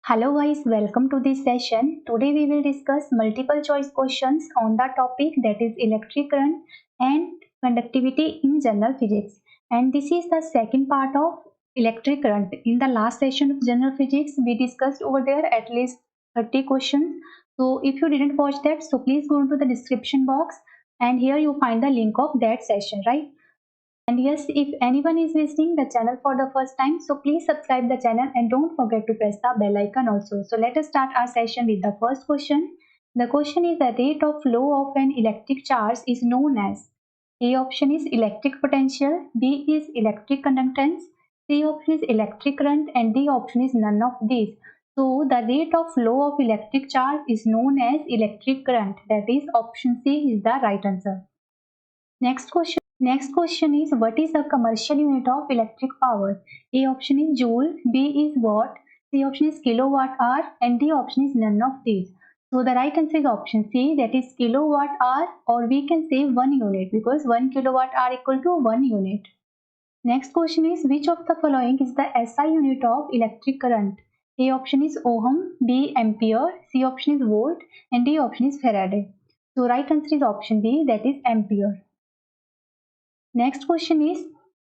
Hello guys, welcome to this session. Today we will discuss multiple choice questions on the topic that is electric current and conductivity in general physics. And this is the second part of electric current. In the last session of general physics, we discussed over there at least 30 questions. So if you didn't watch that, so please go into the description box and here you find the link of that session, right? And yes, if anyone is visiting the channel for the first time, so please subscribe the channel and don't forget to press the bell icon also. So let us start our session with the first question. The question is the rate of flow of an electric charge is known as. A option is electric potential, B is electric conductance, C option is electric current and D option is none of these. So the rate of flow of electric charge is known as electric current. That is option C is the right answer. Next question is what is the commercial unit of electric power? A option is joule, B is watt, C option is kilowatt hour and D option is none of these. So the right answer is option C, that is kilowatt hour, or we can say 1 unit because 1 kilowatt hour equal to 1 unit. Next question is which of the following is the SI unit of electric current? A option is ohm, B ampere, C option is volt and D option is Faraday. So right answer is option B, that is ampere. Next question is,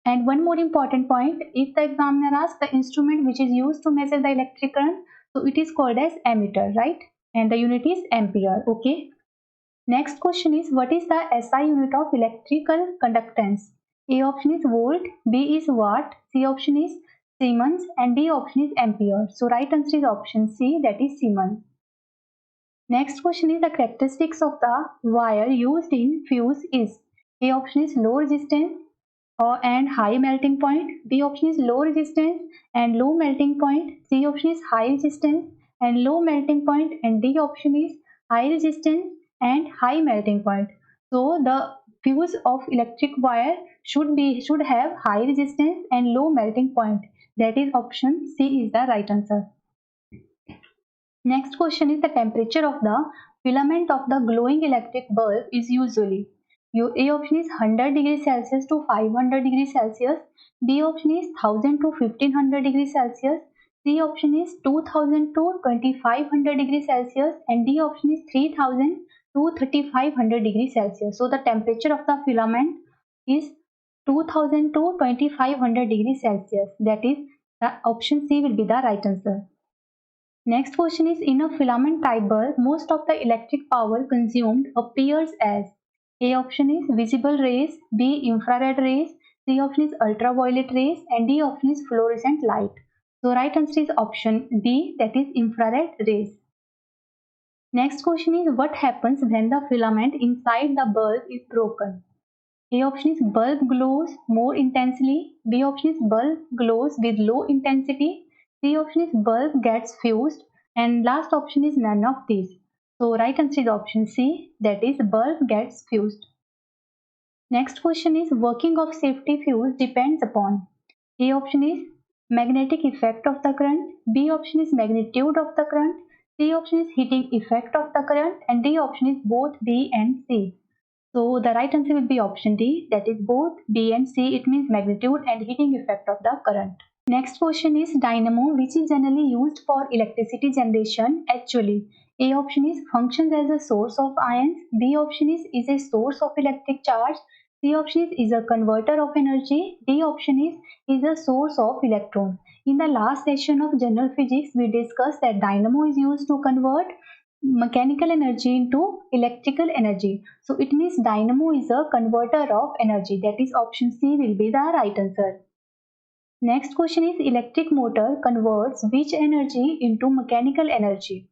and one more important point, if the examiner asks the instrument which is used to measure the electric current, so it is called as ammeter, right? And the unit is ampere, okay? Next question is, what is the SI unit of electrical conductance? A option is volt, B is watt, C option is Siemens and D option is ampere. So right answer is option C, that is Siemens. Next question is the characteristics of the wire used in fuse is. A option is low resistance and high melting point. B option is low resistance and low melting point. C option is high resistance and low melting point and D option is high resistance and high melting point. So the fuse of electric wire should have high resistance and low melting point. That is option C is the right answer. Next question is the temperature of the filament of the glowing electric bulb is usually. A option is 100 degrees Celsius to 500 degrees Celsius. B option is 1000 to 1500 degrees Celsius. C option is 2000 to 2500 degrees Celsius and D option is 3000 to 3500 degrees Celsius. So the temperature of the filament is 2000 to 2500 degrees Celsius. That is the option C will be the right answer. Next question is in a filament type bulb, most of the electric power consumed appears as. A option is visible rays, B infrared rays, C option is ultraviolet rays and D option is fluorescent light. So right answer is option D, that is infrared rays. Next question is what happens when the filament inside the bulb is broken? A option is bulb glows more intensely, B option is bulb glows with low intensity, C option is bulb gets fused and last option is none of these. So right answer is option C, that is bulb gets fused. Next question is working of safety fuse depends upon. A option is magnetic effect of the current, B option is magnitude of the current, C option is heating effect of the current and D option is both B and C. So the right answer will be option D, that is both B and C. It means magnitude and heating effect of the current. Next question is dynamo, which is generally used for electricity generation. Actually, A option is functions as a source of ions, B option is a source of electric charge, C option is a converter of energy, D option is a source of electron. In the last session of general physics, we discussed that dynamo is used to convert mechanical energy into electrical energy. So it means dynamo is a converter of energy. That is option C will be the right answer. Next question is electric motor converts which energy into mechanical energy?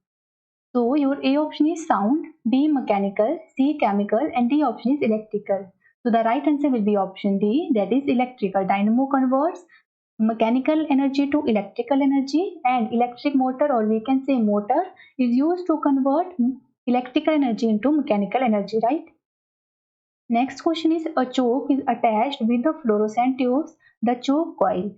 So your A option is sound, B mechanical, C chemical and D option is electrical. So the right answer will be option D, that is electrical. Dynamo converts mechanical energy to electrical energy and electric motor, or we can say motor, is used to convert electrical energy into mechanical energy, right? Next question is a choke is attached with the fluorescent tubes, the choke coil.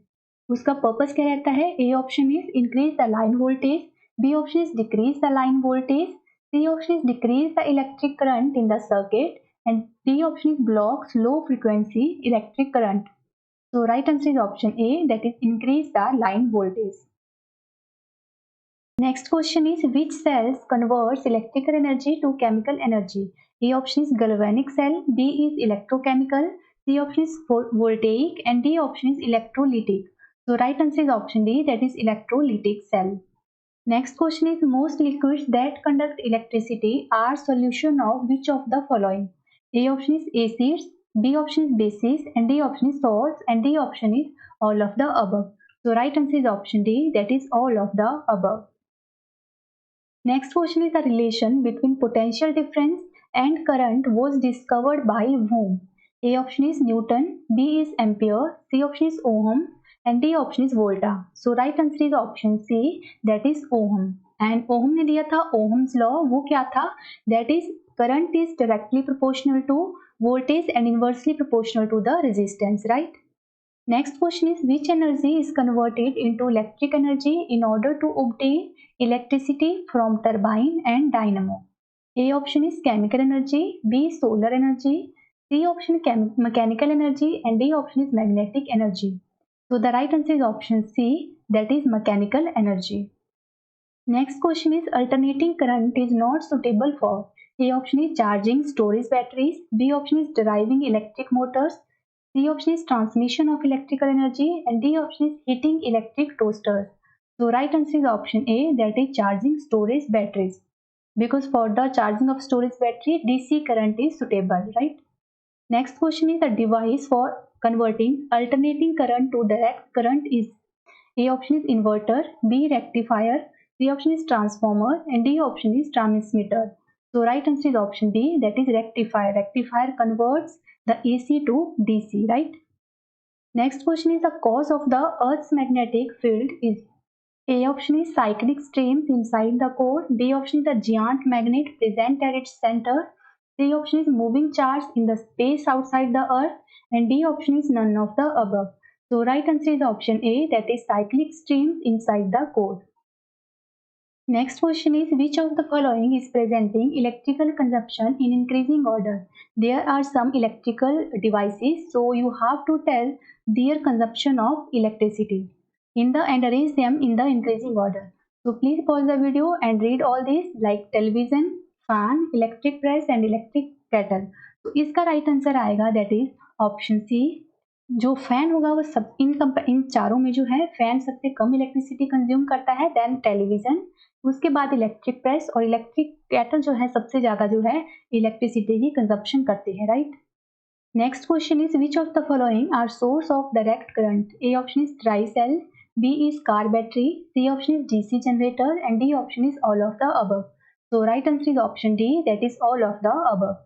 उसका purpose क्या रहता है? A option is increase the line voltage, B option is decrease the line voltage, C option is decrease the electric current in the circuit and D option is blocks low frequency electric current. So right answer is option A, that is increase the line voltage. Next question is which cells converts electrical energy to chemical energy? A option is galvanic cell, B is electrochemical, C option is voltaic, and D option is electrolytic. So right answer is option D, that is electrolytic cell. Next question is most liquids that conduct electricity are solution of which of the following? A option is acids, B option is bases, and D option is salts, and D option is all of the above. So right answer is option D, that is all of the above. Next question is the relation between potential difference and current was discovered by whom? A option is Newton, B is Ampere, C option is Ohm, and D option is Volta. So right answer is option C, that is Ohm. And Ohm ने दिया था Ohm's law, वो क्या था? That is current is directly proportional to voltage and inversely proportional to the resistance, right? Next question is which energy is converted into electric energy in order to obtain electricity from turbine and dynamo? A option is chemical energy, B solar energy, C option mechanical energy, and D option is magnetic energy. So the right answer is option C, that is mechanical energy. Next question is alternating current is not suitable for A option is charging storage batteries, B option is driving electric motors, C option is transmission of electrical energy, and D option is heating electric toasters. So right answer is option A, that is charging storage batteries. Because for the charging of storage battery, DC current is suitable, right? Next question is the device for converting alternating current to direct current is A option is inverter, B rectifier, C option is transformer, and D option is transmitter. So right answer is option B, that is rectifier. Rectifier converts the AC to DC, right? Next question is the cause of the Earth's magnetic field is A option is cyclic streams inside the core, B option is the giant magnet present at its center, C option is moving charge in the space outside the Earth, and D option is none of the above. So right answer is option A, that is cyclic streams inside the core. Next question is which of the following is presenting electrical consumption in increasing order? There are some electrical devices, so you have to tell their consumption of electricity and arrange them in the increasing order. So please pause the video and read all these like television, fan, electric press and electric kettle. तो इसका right answer आएगा that is option C. जो fan होगा वो सब इन चारों में जो है फैन सबसे कम इलेक्ट्रिसिटी कंज्यूम करता है, देन टेलीविजन, उसके बाद इलेक्ट्रिक प्रेस और इलेक्ट्रिक केटल जो है सबसे ज़्यादा जो है इलेक्ट्रिसिटी की कंजप्शन करते हैं, right. Next question is which of the following are source of direct current? A option is dry cell, B is car battery, C option is DC generator and D option is all of the above. So right answer is option D, that is all of the above.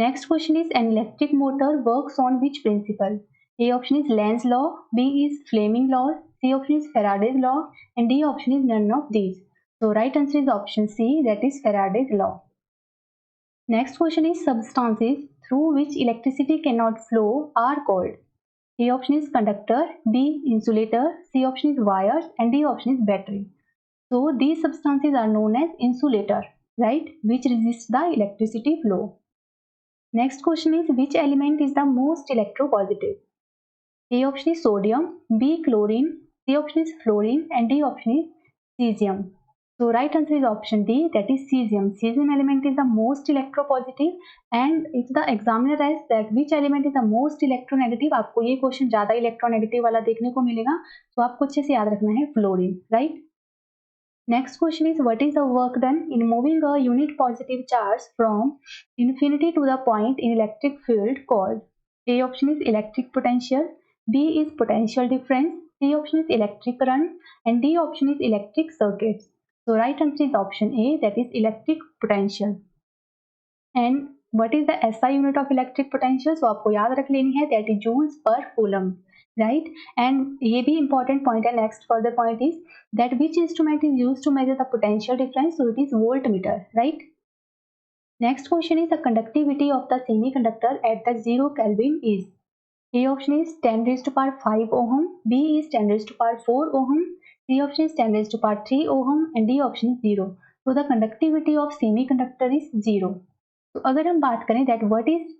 Next question is an electric motor works on which principle? A option is Lenz's law, B is Fleming law, C option is Faraday's law, and D option is none of these. So right answer is option C, that is Faraday's law. Next question is substances through which electricity cannot flow are called. A option is conductor, B insulator, C option is wires, and D option is battery. So these substances are known as insulator, right, which resist the electricity flow. Next question is which element is the most electropositive? A option is sodium, B chlorine, C option is fluorine, and D option is cesium. So right answer is option D, that is cesium. Cesium element is the most electropositive, and if the examiner asks that which element is the most electronegative, आपको ये question ज़्यादा electronegative वाला देखने को मिलेगा, तो आपको अच्छे से याद रखना है fluorine, right. Next question is what is the work done in moving a unit positive charge from infinity to the point in electric field called? A option is electric potential, B is potential difference, C option is electric current, and D option is electric circuits. So right answer is option A, that is electric potential. And what is the SI unit of electric potential? So आपको याद रख लेनी है, that is joules per coulomb. Right, and ये भी important point है. Next further point is that which instrument is used to measure the potential difference? So it is voltmeter, right. Next question is the conductivity of the semiconductor at the 0 Kelvin is. A option is 10 raised to power 5 ohm, B is 10 raised to power 4 ohm, C option is 10 raised to power 3 ohm, and D option is 0. So the conductivity of semiconductor is 0. तो अगर हम बात करें that what is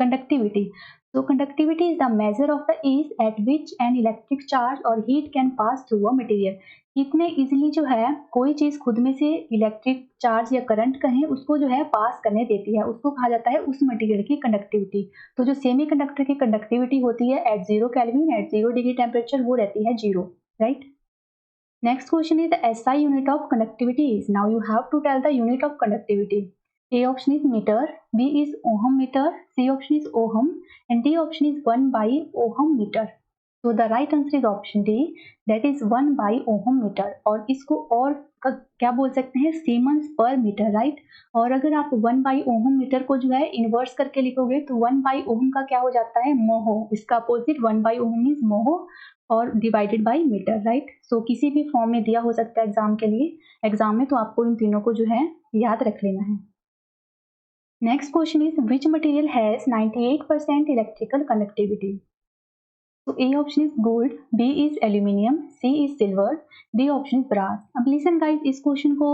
conductivity. So conductivity is the measure of the ease at which an electric charge or heat can pass through a material. कितने easily जो है कोई चीज खुद में से इलेक्ट्रिक चार्ज या करंट कहें उसको जो है पास करने देती है, उसको कहा जाता है उस मटेरियल की कंडक्टिविटी। तो जो सेमी कंडक्टर की कंडक्टिविटी होती है at 0 kelvin at 0 degree temperature वो रहती है 0, right. Next question is the SI unit of conductivity is. Now you have to tell the unit of conductivity. A option is meter, B is ohm meter, C option is ohm, and D option is 1 by ohm meter. So the right answer is option D, that is 1 by ohm meter. और इसको और क्या बोल सकते हैं, siemens पर metre, right. और अगर आप 1 by ohm मीटर को जो है इन्वर्स करके लिखोगे तो 1 by ohm का क्या हो जाता है, मोहो। इसका अपोजिट 1 by ohm मीन्स मोहो और डिवाइडेड बाय मीटर, राइट। सो किसी भी फॉर्म में दिया हो सकता है एग्जाम के लिए, एग्जाम में तो आपको इन तीनों को जो है याद रख लेना है। Next question is which material has 98% electrical conductivity. तो A option is gold, B is aluminium, C is silver, D option is brass. अब लिसन गाइस, इस क्वेश्चन को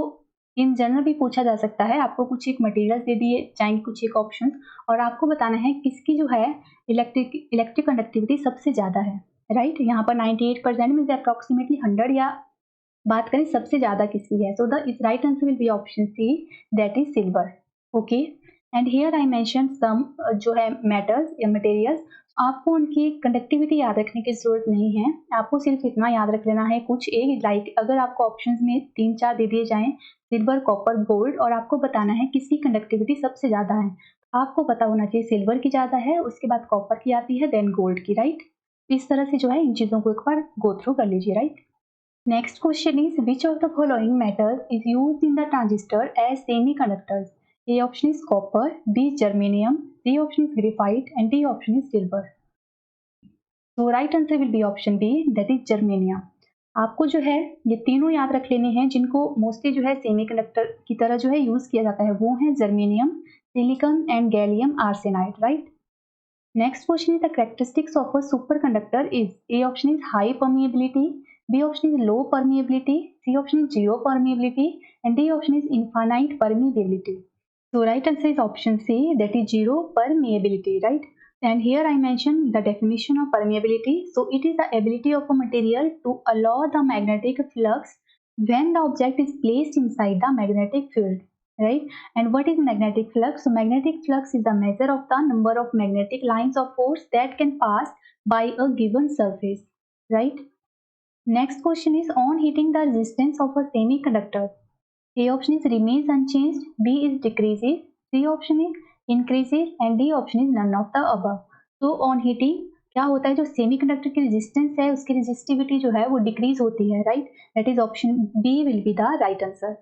इन जनरल भी पूछा जा सकता है। आपको कुछ एक मटेरियल्स दे दिए जाएंगे, कुछ एक ऑप्शंस, और आपको बताना है किसकी जो है इलेक्ट्रिक कंडक्टिविटी सबसे ज़्यादा है, राइट। यहाँ पर 98% मीन्स अप्रॉक्सीमेटली 100, या बात करें सबसे ज़्यादा किसकी है। So the is right answer will be option C, that is silver. Okay, and here I mention some जो है मेटल्स या मटेरियल्स, आपको उनकी कंडक्टिविटी याद रखने की जरूरत नहीं है। आपको सिर्फ इतना याद रख लेना है, कुछ एक लाइक अगर आपको ऑप्शंस में 3-4 दे दिए जाएं, सिल्वर, कॉपर, गोल्ड, और आपको बताना है किसकी कंडक्टिविटी सबसे ज़्यादा है। आपको पता होना चाहिए सिल्वर की ज़्यादा है, उसके बाद कॉपर की आती है, देन गोल्ड की, राइट। इस तरह से जो है इन चीज़ों को एक बार गो थ्रू कर लीजिए, right. Next question is which of the following metals is used in the transistor as semiconductors. A option is copper, B germanium, C option is graphite, and D option is silver. So right answer will be option B, that is germanium. आपको जो है ये तीनों याद रख लेने हैं जिनको मोस्टली जो है सेमीकंडक्टर की तरह जो है यूज किया जाता है, वो है germanium, silicon and gallium arsenide, right. Next question is the characteristics of a superconductor is. A option is high permeability, B option is low permeability, C option is zero permeability, and D option is infinite permeability. So right answer is option C, that is zero permeability, right? And here I mentioned the definition of permeability. So it is the ability of a material to allow the magnetic flux when the object is placed inside the magnetic field, right? And what is magnetic flux? So magnetic flux is the measure of the number of magnetic lines of force that can pass by a given surface, right? Next question is on heating the resistance of a semiconductor. A option is remains unchanged, B is decreases, C option is increases, and D option is none of the above. तो on heating क्या होता है, जो semiconductor की resistance है उसकी resistivity जो है वो डिक्रीज होती है, right. That is option B will be the right answer.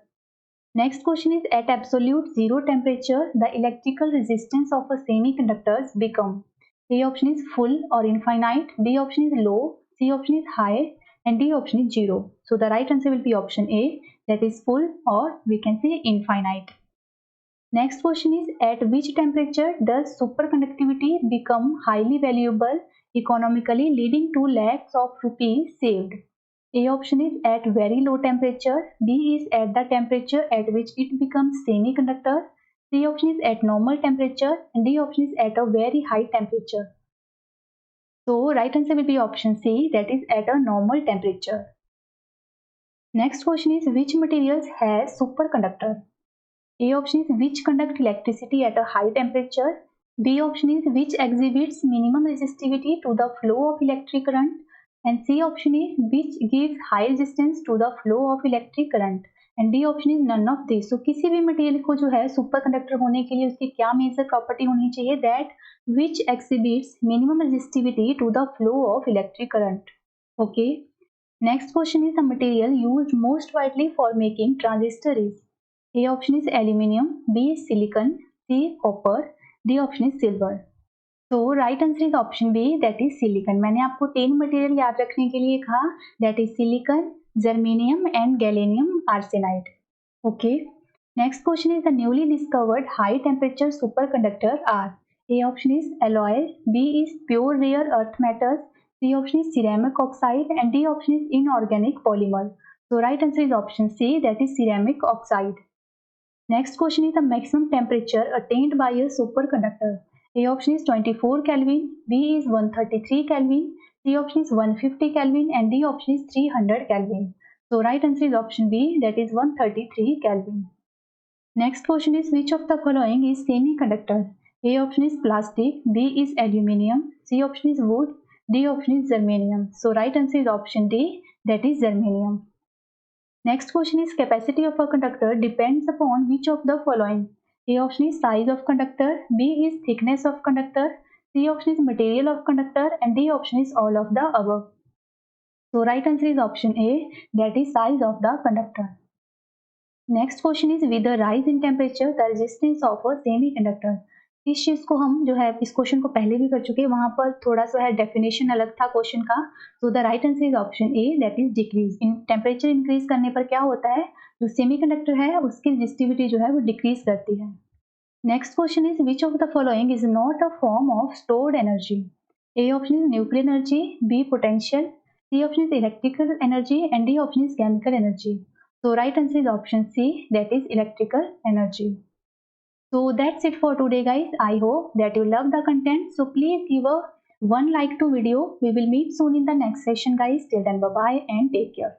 Next question is at absolute zero temperature the electrical resistance of a semiconductors become. A option is full और infinite, B option is low, C option is high, and D option is zero. So the right answer will be option A, that is full, or we can say infinite. Next question is at which temperature does superconductivity become highly valuable economically, leading to lakhs of rupees saved? A option is at very low temperature, B is at the temperature at which it becomes semiconductor, C option is at normal temperature, and D option is at a very high temperature. So right answer will be option C, that is at a normal temperature. Next question is which materials has superconductor? A option is which conduct electricity at a high temperature, B option is which exhibits minimum resistivity to the flow of electric current, and C option is which gives high resistance to the flow of electric current, and D option is none of these. So किसी भी material को जो है superconductor होने के लिए उसकी क्या मेजर प्रॉपर्टी होनी चाहिए, that which exhibits minimum resistivity to the flow of electric current. Okay. Next question is the material used most widely for making transistor is. A option is aluminium, B is silicon, C copper, D option is silver. So right answer is option B, that is silicon. मैंने आपको 3 material याद रखने के लिए कहा, that is silicon, germanium and gallium arsenide. Okay. Next question is the newly discovered high temperature superconductor are. A option is alloys, B is pure rare earth metals, C option is ceramic oxide, and D option is inorganic polymer. So right answer is option C, that is ceramic oxide. Next question is the maximum temperature attained by a superconductor. A option is 24 Kelvin, B is 133 Kelvin, C option is 150 Kelvin, and D option is 300 Kelvin. So right answer is option B, that is 133 Kelvin. Next question is, which of the following is semiconductor? A option is plastic, B is aluminium, C option is wood, D option is germanium. So right answer is option D, that is germanium. Next question is, capacity of a conductor depends upon which of the following? A option is size of conductor, B is thickness of conductor, C option is material of conductor, and D option is all of the above. So right answer is option A, that is size of the conductor. Next question is with the rise in temperature the resistance of a semiconductor. इस चीज को हम जो है इस question को पहले भी कर चुके हैं, वहां पर थोड़ा सा है डेफिनेशन अलग था क्वेश्चन का। So the right answer is option A, that is decrease. In temperature increase करने पर क्या होता है, जो सेमीकंडक्टर है उसकी रेजिस्टिविटी जो है वो डिक्रीज करती है। Next question is, which of the following is not a form of stored energy? A option is nuclear energy, B potential, C option is electrical energy, and D option is chemical energy. So right answer is option C, that is electrical energy. So that's it for today guys. I hope that you love the content. So please give a one like to video. We will meet soon in the next session guys. Till then, bye bye and take care.